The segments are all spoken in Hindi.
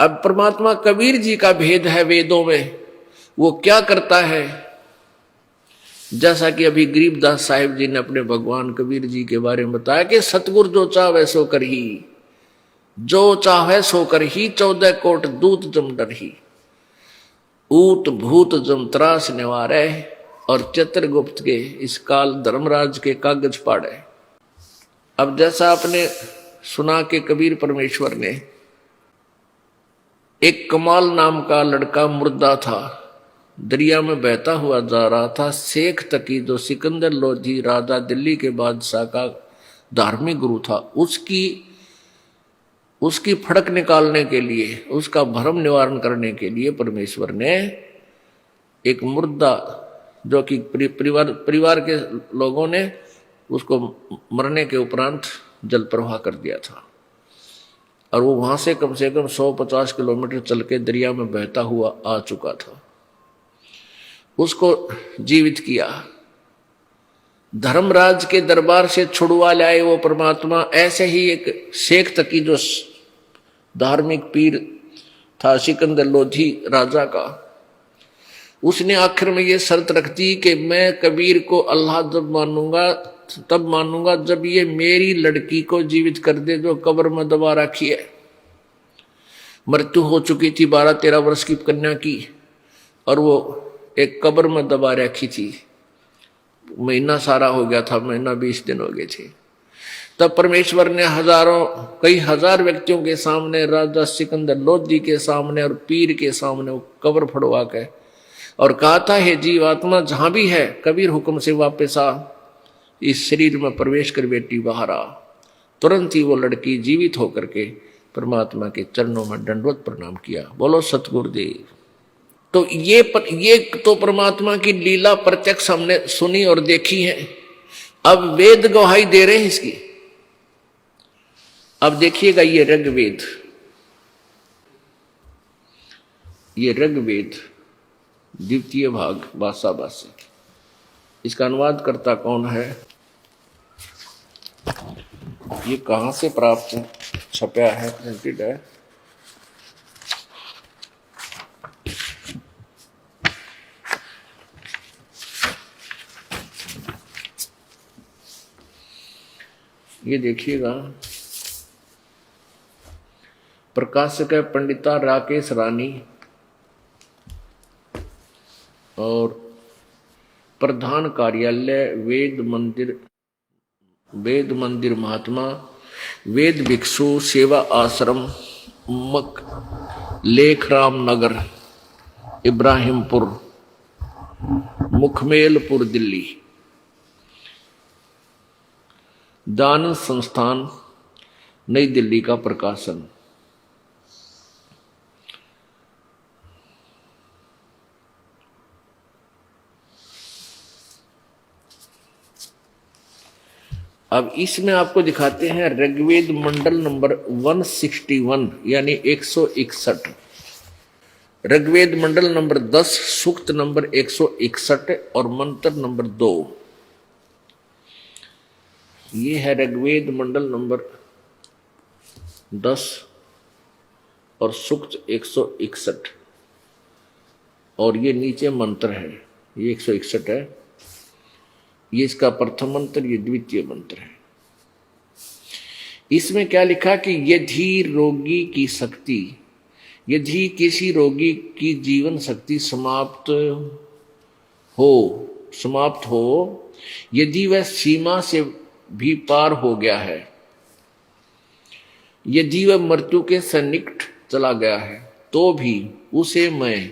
अब परमात्मा कबीर जी का भेद है वेदों में, वो क्या करता है, जैसा कि अभी गरीबदास साहिब जी ने अपने भगवान कबीर जी के बारे में बताया कि सतगुरु जो चाहे सो कर ही, जो चाहे सो कर ही, 14 कोट दूत जम डर ही, ऊत भूत जम त्रास निवारे, और चित्रगुप्त के इस काल धर्मराज के कागज पाड़े। अब जैसा आपने सुना कि कबीर परमेश्वर ने, एक कमाल नाम का लड़का मुर्दा था, दरिया में बहता हुआ जा रहा था। शेख तकी जो सिकंदर लोधी राजा दिल्ली के बादशाह का धार्मिक गुरु था, उसकी फड़क निकालने के लिए, उसका भ्रम निवारण करने के लिए परमेश्वर ने एक मुर्दा, जो कि परिवार के लोगों ने उसको मरने के उपरांत जल प्रवाह कर दिया था, और वो वहां से कम 150 किलोमीटर चल के दरिया में बहता हुआ आ चुका था। उसको जीवित किया, धर्मराज के दरबार से छुड़वा लाए वो परमात्मा। ऐसे ही एक शेख तकी जो धार्मिक पीर था सिकंदर लोधी राजा का, उसने आखिर में ये शर्त रख दी कि मैं कबीर को अल्लाह तब मानूंगा जब ये मेरी लड़की को जीवित कर दे जो कब्र में दबा रखी है। मृत्यु हो चुकी थी 12-13 वर्ष की कन्या की, और वो एक कब्र में दबा रखी थी। महीना सारा हो गया था, महीना 20 दिन हो गए थे। तब परमेश्वर ने कई हजार व्यक्तियों के सामने, राजा सिकंदर लोधी के सामने और पीर के सामने वो कब्र फड़वा के और कहा था, हे जीवात्मा जहां भी है, कबीर हुक्म से वापस आ, इस शरीर में प्रवेश कर बेटी बाहर आ। तुरंत ही वो लड़की जीवित होकर के परमात्मा के चरणों में दंडवत प्रणाम किया। बोलो सतगुरुदेव। तो ये तो परमात्मा की लीला प्रत्यक्ष हमने सुनी और देखी है। अब वेद गवाही दे रहे हैं इसकी। अब देखिएगा ये ऋग्वेद, द्वितीय भाग बासा, इसका अनुवाद करता कौन है, ये कहां से प्राप्त छपया है, प्रिंटेड है। ये देखिएगा, प्रकाशक है पंडिता राकेश रानी, और प्रधान कार्यालय वेद मंदिर महात्मा वेद भिक्षु सेवा आश्रम लेखराम नगर इब्राहिमपुर मुखमेलपुर दिल्ली। दान संस्थान नई दिल्ली का प्रकाशन। अब इसमें आपको दिखाते हैं ऋग्वेद मंडल नंबर 161 यानी 161, ऋग्वेद मंडल नंबर 10, सूक्त नंबर 161 और मंत्र नंबर 2। ये है ऋग्वेद मंडल नंबर 10 और सूक्त 161, और ये नीचे मंत्र है, ये 161 है, ये इसका प्रथम मंत्र, ये द्वितीय मंत्र है। इसमें क्या लिखा कि यदि किसी रोगी की जीवन शक्ति समाप्त हो, यदि वह सीमा से भी पार हो गया है, यदि वह मृत्यु के सन्निकट चला गया है, तो भी उसे मैं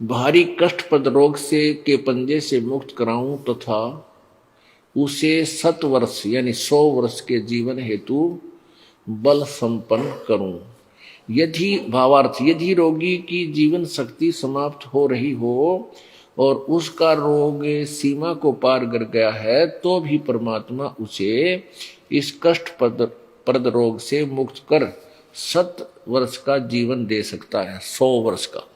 भारी कष्टप्रद रोग के पंजे से मुक्त कराऊं तथा उसे 100 वर्ष यानी 100 वर्ष के जीवन हेतु बल संपन्न करूं। यदि रोगी की जीवन शक्ति समाप्त हो रही हो और उसका रोग सीमा को पार कर गया है, तो भी परमात्मा उसे इस कष्टप्रद रोग से मुक्त कर 100 वर्ष का जीवन दे सकता है, 100 वर्ष का।